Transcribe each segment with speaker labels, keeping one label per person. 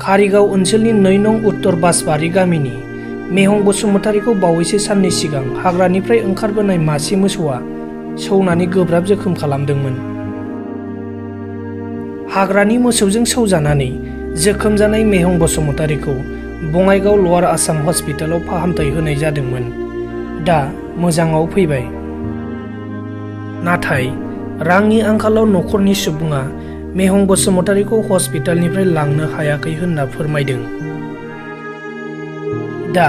Speaker 1: कारिगाव ओनसोलनि 2 नं उत्तर बासबारि गामिनि मेहं बसुमतारीखौ बावैसो साननै सिगां हाग्रानिफ्राय ओंखारबोनाय मासे मोसौआ सौनानै गोब्राब जोखोम खालामदोंमोन। हाग्रानि मोसौजों सौजानानै जोखोम जानाय मेहं बसुमतारीखौ बङाइगाव लवार आसाम हस्पिटालाव फाहामथाय होनाय जादोंमोन। दा मोजाङाव फैबाय। नाथाय रांनि आंखालाव नखरनि सुबुङा मेहं बसुमतारीखौ हस्पिटालनिफ्राय लांनो हायाखै होनना फोरमायदों। दा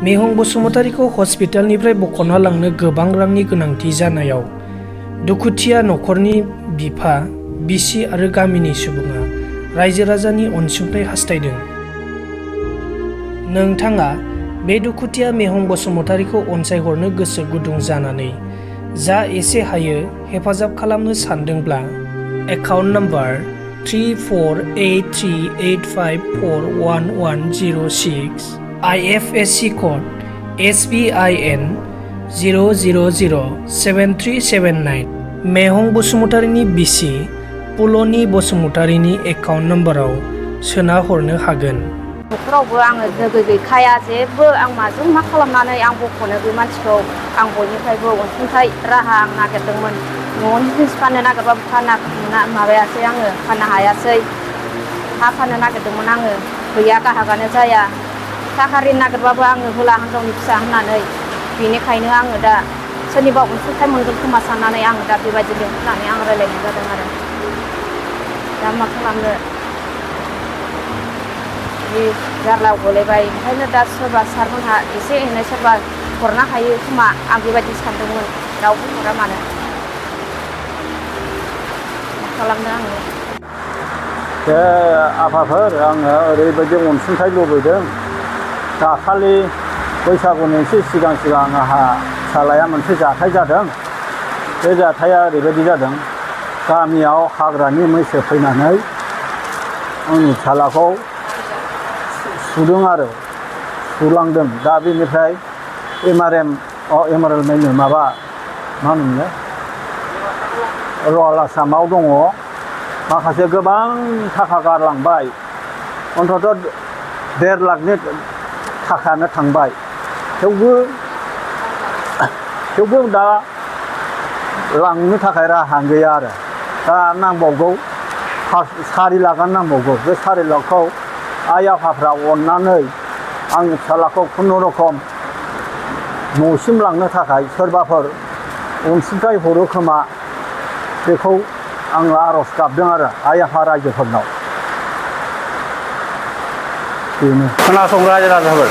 Speaker 1: मेहं बसुमतारीखौ हस्पिटालनिफ्राय बख'ना लांनो गोबां रांनि गोनांथि जानायाव दुखुथिया नखरनि बिफा, बिसि आरो गामिनि सुबुङा रायजो राजानि अनसुंथाइ हास्थायदों। नोंथाङा बे दुखुथिया मेहं बसुमतारीखौ अनसायहरनो गोसो गुदुं जानानै जा एसे हायो हेफाजाब खालामनो सानदोंब्ला account number 348385411106 IFSC code SBIN 0007379 मेहं बसुमतारीनि बिसि पुलनि बसुमतारीनि एकाउन्ट नम्बराव सोना हरनो हागोन।
Speaker 2: नखरावबो आङो लोगो गैखाया, जेबो आं माजों मा खालामनानै आं बख'नो बे मानसिखौ। आं बयनिफ्रायबो अनसुंथाइ राहा आं नागिरदोंमोन। न'नि जिनिस फाननो नागिरबाबो माबायासै, आङो फाननो हायासै। हा फाननो नागिरदोंमोन आङो, गैया, गाहागानो जाया। थाखा रिन नागिरबाबो आङो होला, हिनजावनि फिसा होननानै। बेनिखायनो आङो दा सोरनिबा अनसुंथाइ मोनगोन खोमा साननानै आङो दा बेबायदि लिंहरनानै आं रायज्लायनाय जादों आरो। दा मा खालामनो, जि जारलायाव गोलैबाय। ओंखायनो दा सोरबा सारमोनहा एसे एनै सोरबा हरनो हायो खोमा, आं बेबायदि सानदोंमोन। रावबो हरा मानो, मा खालामनो आङो।
Speaker 3: दे आफाफोर, आङो ओरैबायदि अनसुंथाइ लुबैदों। दाखालि बैसागुनि एसे सिगां आंहा फिसालाया मोनसे जाथाय जादों। बे जाथाया ओरैबायदि जादों, गामियाव हाग्रानि मैसो फैनानै आंनि फिसालाखौ सुदों आरो सुलांदों। दा बेनिफ्राय एमआरएल माबा मा होनोमोनलाय लवार आसामाव दङ, माखासे गोबां थाखा गारलांबाय। अन्तत 1.5 लाखनि थाखायानो थांबाय। थेवबो दा लांनो थाखाय राहा गैया आरो। दा नांबावगौ 4 लाखआनो नांबावगौ। बे 4 लाखखौ आइ आफाफ्रा अननानै आंनि फिसालाखौ खुनुरुखुम न'सिम लांनो थाखाय सोरबाफोर अनसुंथाइ हरो खोमा, बेखौ आङो आर'ज गाबदों आरो आइ आफा रायजोफोरनाव। बेनो।
Speaker 4: खोनासं रायजो राजाफोर,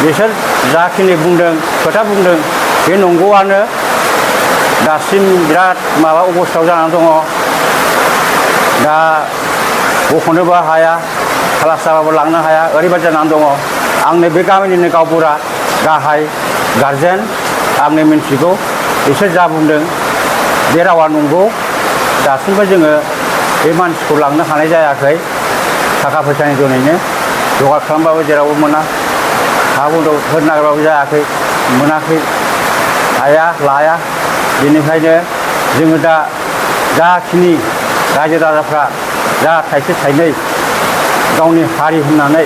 Speaker 4: बिसोर जाखिनि बुंदों, खोथा बुंदों, बे नंगौआनो। दासिम बिराद माबा अबस्थायाव जानानै दङ। दा बख'नोबो हाया, खालास जाबाबो लांनो हाया, ओरैबायदि जानानै दङ। आंनो बे गामिनिनो गावबुरा, गाहाय गारजेन, आंनो मिन्थिगौ। बिसोर जा बुंदों बे रावा नंगौ। दासिमबो जोङो बे मानसिखौ लांनो हानाय जायाखै। थाखा फैसानि जुनैनो जगार खालामबाबो जेरावबो मोना, हा बन्दक होनो नागिरबाबो जायाखै, मोनाखै, हाया, लाया। बेनिखायनो जोङो दा जाखिनि रायजो राजाफ्रा जा थाइसे थाइनै गावनि हारि होननानै,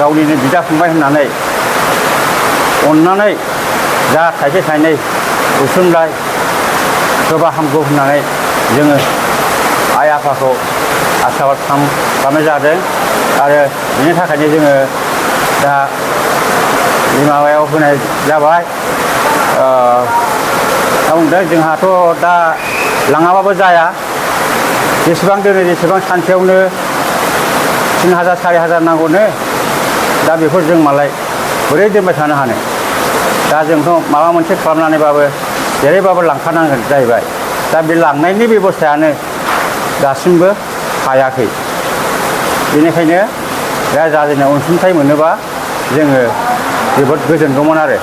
Speaker 4: गावनिनो बिदा फंबाय होननानै अननानै जा थाइसे थाइनै उसुंलाय होबा हामगौ होननानै जोङो आइ आफाखौ आसाबाद खालामनाय जादों। आरो बेनि थाखायनो जोङो दा बे माबायाव होनाय जाबाय। बुंदों जोंहाथ' दा लाङाबाबो जाया, जेसेबां दोनो जेसेबां सानसेयावनो 3000 4000 नांगौनो। दा बेखौ जों मालाय बोरै दोनबाय थानो हानो। दा जोंथ' माबा मोनसे खालामनानैबाबो जेरैबाबो लांखानांगोन जाहैबाय। दा बे लांनायनि बेबस्थायानो दासिमबो हायाखै। बेनिखायनो दा जाजेननाय अनसुंथाइ मोनोबा जोङो जोबोद गोजोनगौमोन आरो।